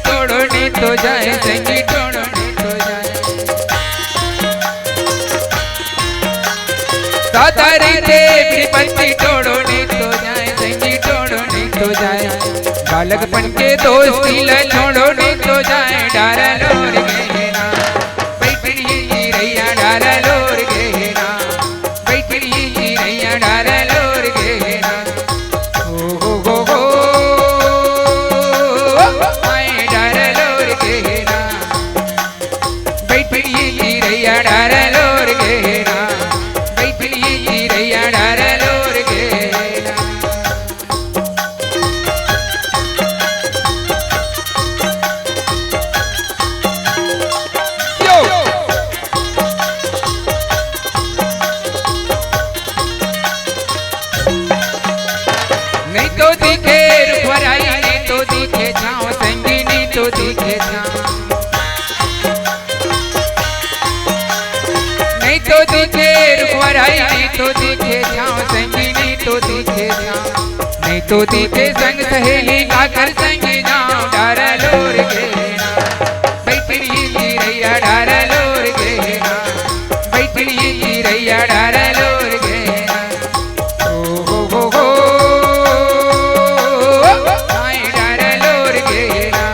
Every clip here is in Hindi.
तोड़ो नहीं तो जाए, संगी तोड़ो नहीं तो जाए। दादा रीते पत्ती तोड़ो नहीं तो जाए, संगी तोड़ो नहीं तो जाए। बालकपन के दोस्ती ल छोड़ो नहीं तो जाए, डारा लोर गहना बैठड़ी रैया डारा लोर गहना, बैठड़ी रैया डारा लोर गहना। हो आए डारा लोर गहना, बैठड़ी रैया डारा लोर गहना, बैठड़ी रैया डारा लोर गहना। नहीं तो दिखे रुखराई, नहीं तो दिखे छाँव, संगी नहीं तो दिखे छाँव। नहीं तो दिखे रुखराई, नहीं तो दिखे छाँव, संगी नहीं तो दिखे छाँव। नहीं तो दिखे संग सहेली आकर संगी जाओ, डारा लोर गहना बैठड़ी रैया डारा लोर गहना, बैठड़ी रैया डारा लोर गहना। हो आए डारा लोर गहना,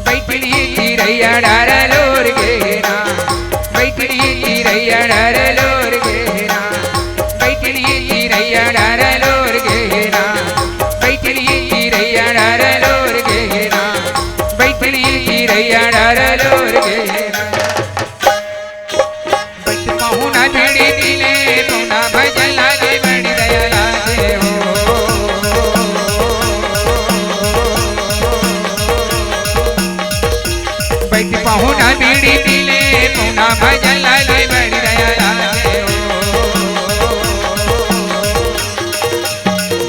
बैठड़ी रैया डारा लोर गहना, बैठड़ी रैया डारा लोर गहना, बैठड़ी रैया डारा लोर गहना, बैठड़ी रैया डारा लोर गहना, बैठड़ी रैया डारा लोर गहना। बच पहुना भिड़ी दिले पहुना भजन लागे, बड़ी दया लागे हो। बैठ पहुना भिड़ी दिले पहुना भजन लागे, बड़ी दया लागे हो।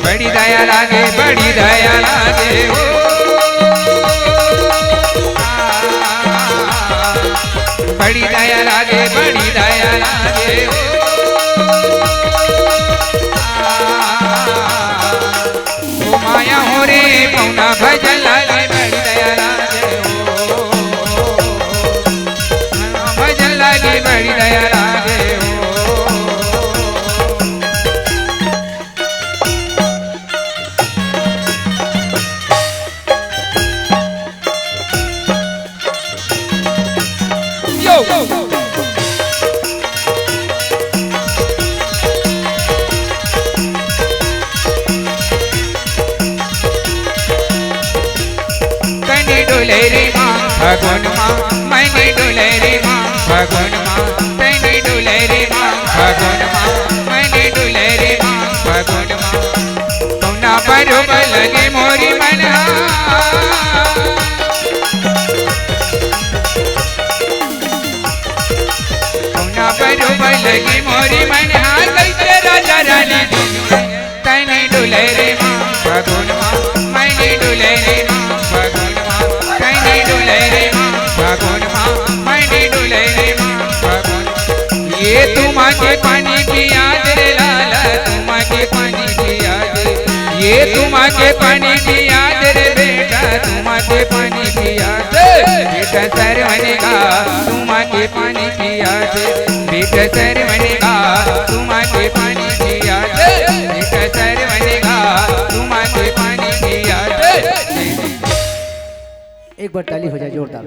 बड़ी दया लागे, बड़ी दया लागे हो। बड़ी दया लागे, बड़ी दया लागे हो। ओ माया हो रे पौना भजन लागे, बड़ी दया लागे हो। भजन लागे, बड़ी दया लागे हो। कनी डोले रे माँ भगवान माँ, मैंने डोले रे माँ भगवान माँ, तैने डोले रे माँ भगवान माँ, मैंने डोले रे माँ भगवान माँ। कौना बरोबर लगे मोरी मना, कौना बरोबर लगे मोरी मना। कैसे राजा रानी तैने डोले रे माँ भगवान माँ, मैंने डोले रे माँ भगवान माँ, तैने डोले रे माँ भगवान माँ, मैंने डोले रे माँ भगवान। ये तुम्हारे पानी की याद रे लाला, तुम्हारे पानी की याद, ये तुम्हारे पानी की याद रे बेटा, तुम्हारे पानी की याद। बेटा सर बनेगा तुम्हारे पानी की याद, बेटा सर बनेगा तुम्हारे पानी की याद, बेटा सर बनेगा तुम्हारे पानी की याद। एक बार ताली हो जाए जोरदार।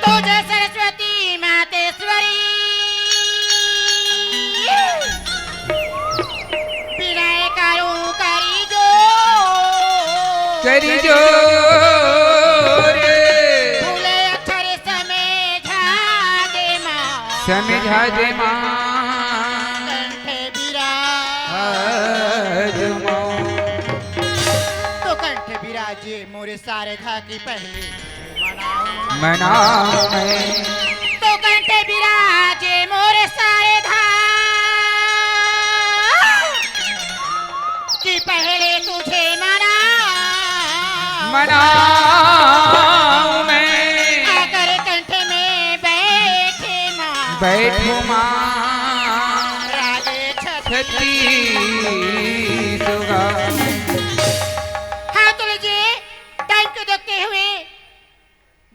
तुझे सरस्वती मातेश्वरी विनय करूं करी जो भूले अक्षर समझा दे माँ कंठे विराज तो कंठे विराजे मोरे सारे धा की पहले मनाऊं मैं तो कंठे विराजे मोरे सारे धा कि पहले तुझे मनाऊं मैं आकर कंठे में बैठे माँ बैठूं माँ रागे छत्ती सुगा हाँ तो लीजिए टाइम को देखते हुए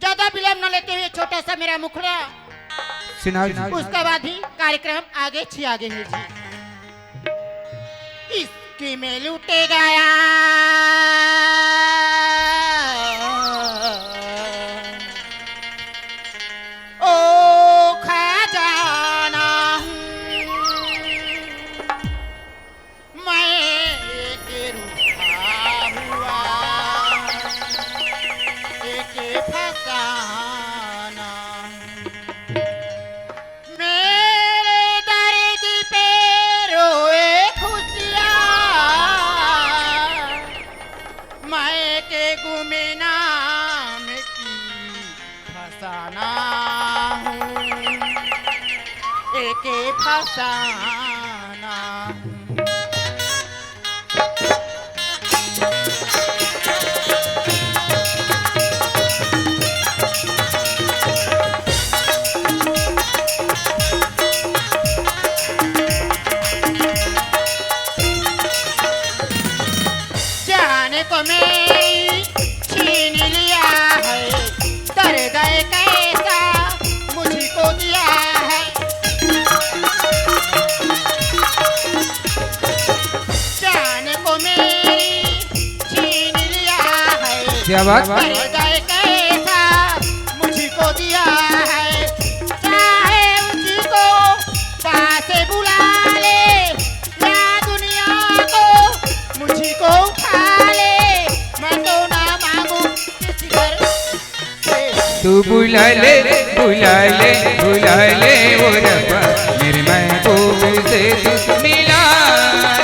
ज्यादा विलंब न लेते हुए छोटा सा मेरा मुखड़ा सुनाओ जी। उसके बाद ही कार्यक्रम आगे है जी इसकी में लूटे गया ओ खजाना मैं एक रूठा हुआ एक फसाना मेरे दर्द पे रोए खुशियाँ मैं के गुमे नाम की फसाना हूँ एक फसाना जाने को मेरी छीन लिया है दर्द कैसा मुझको दिया है जाने को मेरी छीन लिया है क्या बात दर्द कैसा मुझको दिया है चाहे मुझको पास बुला ले या दुनिया को मुझको उठा ले मैं तो ना मांगू किसी घर से तू बुला ले बुला ले बुला ले वो रब्बा मेरे महबूब से तू मिला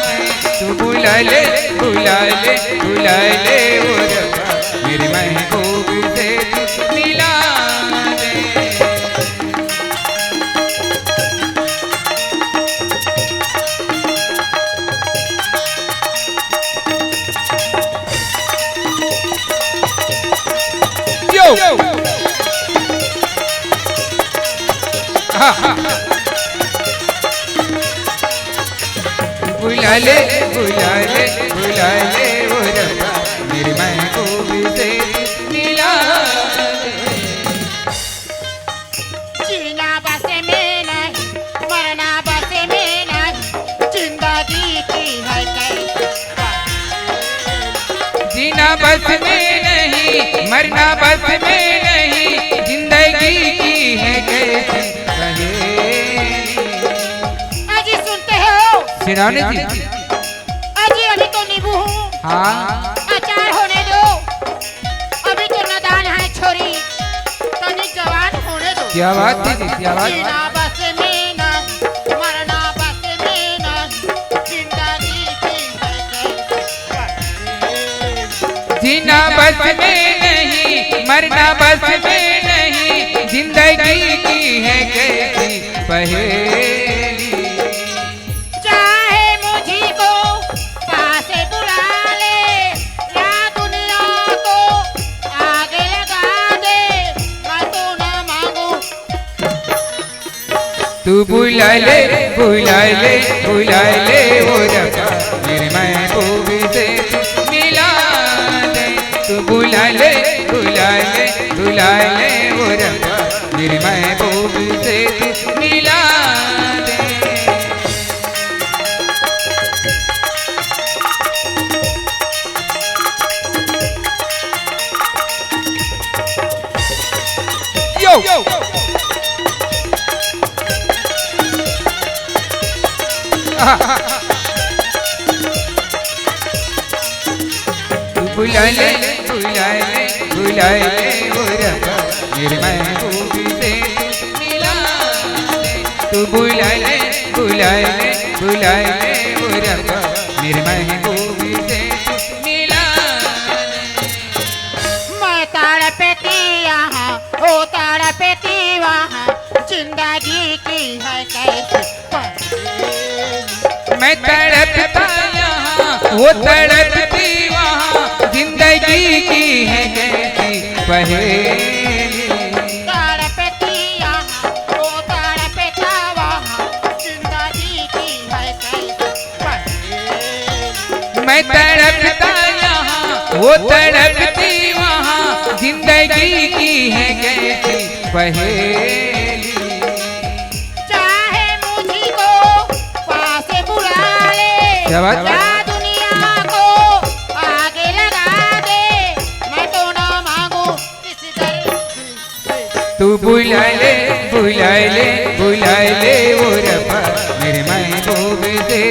दे। तू बुला ले बुला ले बुला ले वो रब्बा मेरे महबूब से तू मिला दे। Yo! बुला ले बुला ले बुला ले वो रब्बा मेरे महबूब से मिला दे। जीना बस में नहीं मरना बस में नहीं जिंदगी की है कैसे जीना बस में नहीं मरना बस में नहीं जिंदगी की है कैसी पहेली। अजी सुनते हो सिराने जी अजी अभी तो नींबू हूँ हाँ अचार होने दो अभी तो नादान है छोरी तनिक जवान होने दो क्या बात थी जी, क्या बात जीना बस में ना मरना बस में ना जिंदगी की है कैसे जीना बस में नहीं मरना बस में नहीं जिंदगी की है कैसी पहेली। चाहे मुझी को पास बुला ले या दुनिया को आगे लगा दे मैं तो ना मांगू तू बुला ले बुला ले बुला ले वो रब्बा मेरे महबूब से मिला दे। तू बुला ले बुला ले बुला ले वो रब्बा मेरे महबूब से मिला दे। बुला ले बुला ले बुला ले वो रब्बा मेरे महबूब से मिला दे। तू बुला ले बुला ले बुला ले वो रब्बा मेरे महबूब से मिला दे। मैं तड़पती यहाँ ओ तड़पती वहाँ जिंदगी की है कैसी मैं तड़पता यहाँ वो तड़पती वहाँ जिंदगी की है कैसी पहेली। तड़पती यहाँ ओ तड़पता वहाँ जिंदगी की है कैसी पहेली। मैं तड़पता यहाँ वो तड़पती वहाँ जिंदगी की है कैसी पहेली। चाहे मुझको पास बुला ले क्या बात? या दुनिया को आगे लगा दे मैं तो ना मांगू किसी दर से। तू बुला ले बुला ले बुला ले वो रब्बा मेरे महबूब से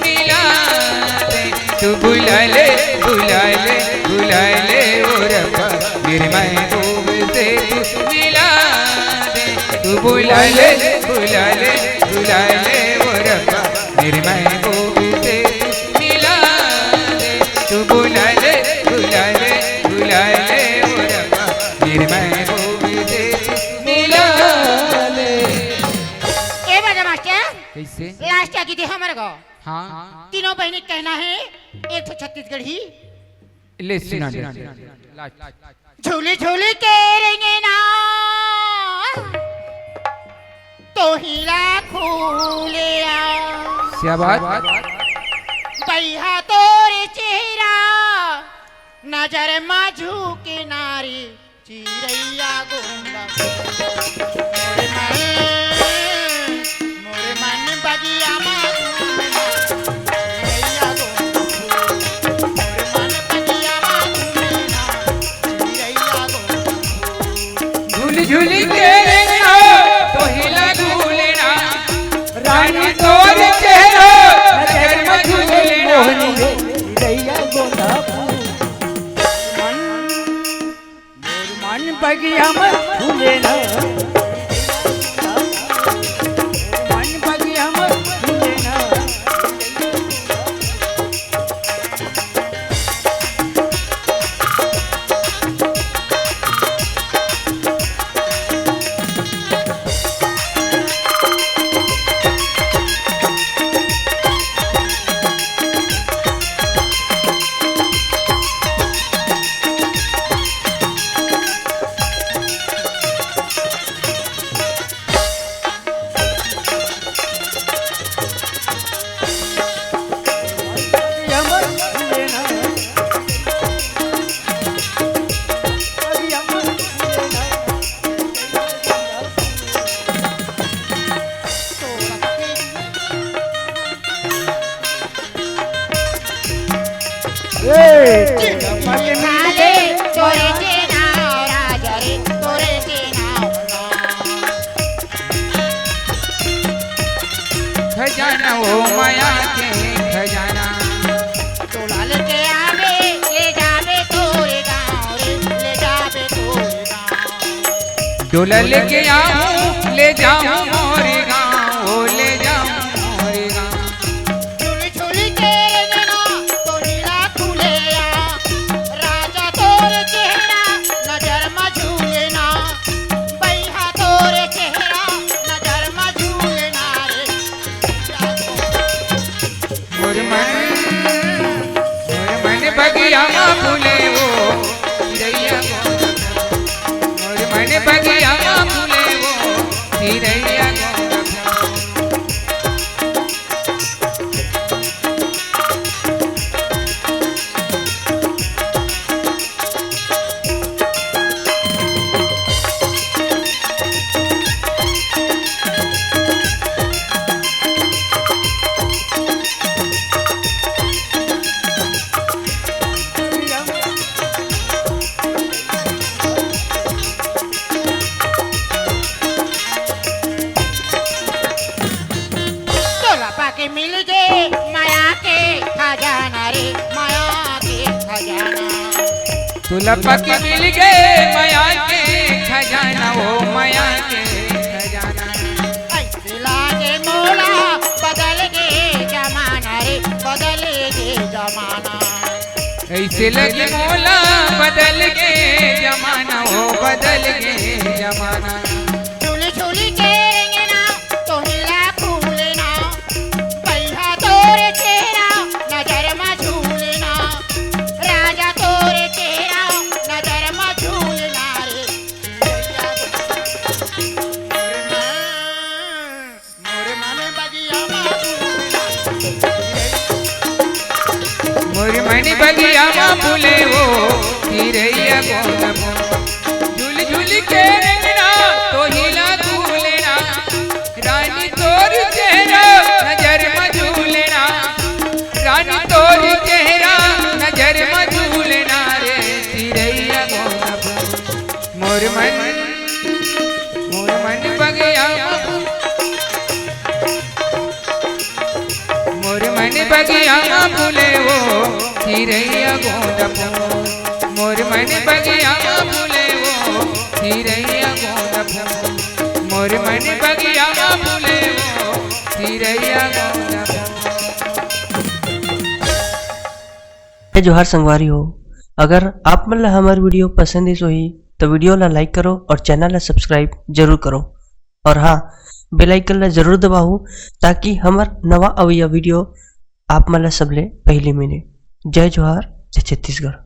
मिला दे। तू बुला ले बुला ले बुला ले वो रब्बा मेरे महबूब से मिला दे। तू बुला ले बुला ले बुला ले वो रब्बा मेरे महबूब से मिला दे। तू बुला ले बुला ले बुला ले वो रब्बा मेरे महबूब से मिला दे। ए बाजा मास्टर कैसे? लास्ट आगे दे हमारे को हाँ तीनों बहनी कहना है एक तो छत्तीसगढ़ी ले सुना दे। झूले झूले के रेंगे ना तो हिला खूले क्या बात? बैहा तोरे चेहरा नजर माझू के नारी चिरैया गोंदा मोरे मन बगिया माधू चिरैया गोंदा मोरे मन बगिया माधू चिरैया गोंदा झूल झूल के रेंगना तो हिला झूलना रानी तोर चेहरा नजर में झूलना। मन बगिया मत भूले ना मन बगिया मत भूले ना। माले तोरे के नाव राजा रे तोरे के नाव खजाना वो माया के खजाना तोला लेके आवे ले जावे तोरे गाँव रे ले जावे तोरे गाँव। डोला लेके आऊं ले जाऊं मोरे गाँव ओ ले जाऊं मोरे गाँव। झूली झूली के रेंगना तो हीरा खुले राजा तोरे चेहरा नजर में झूलेना बैहा तोरे चेहरा नजर में झूलेना रे मोर मन बगिया मा फूले वो चिरैया गोंदा। मोर मन बगिया मा फूले वो चिरैया गोंदा। दुल्हा के मिल गए माया के खजाना, ओ माया के खजाना। ऐसे लागे मोला बदल गए जमाना रे, बदल गए जमाना। ऐसे लगी मोला बदल गए जमाना, ओ बदल गए जमाना। झूली झूली के रेंगना तो हिला फूलना, पैसा तोरे चेहरा नजर में झूलना, राजा तोरे चेहरा नजर में झूलना रे। मोर मन बगिया में मोर मन बगिया माँ फूले वो चिरैया गोंद झूल झूल के रंगना तो हिला झूलना, रानी तोर चेहरा नजर में झूलना, रानी तोर चेहरा नजर में झूलना रे चिरैया गोंद। मोर मन बगिया मोर मन बगिया माँ फूले वो चिरैया गोंद फूल। मोर मन बगिया माँ फूले वो चिरैया गोंद फूल। मोर मन बगिया माँ फूले वो चिरैया गोंद फूल। जोहार संगवारी हो, अगर आप मन ला हमार वीडियो पसंद है सोही तो वीडियो ला लाइक करो और चैनल ला सब्सक्राइब जरूर करो। और हाँ, बेल आइकन ला जरूर दबाओ ताकि हमार नवा अवैया वीडियो आप मन ला सबले पहले मिले। जय जोहार, जय छत्तीसगढ़।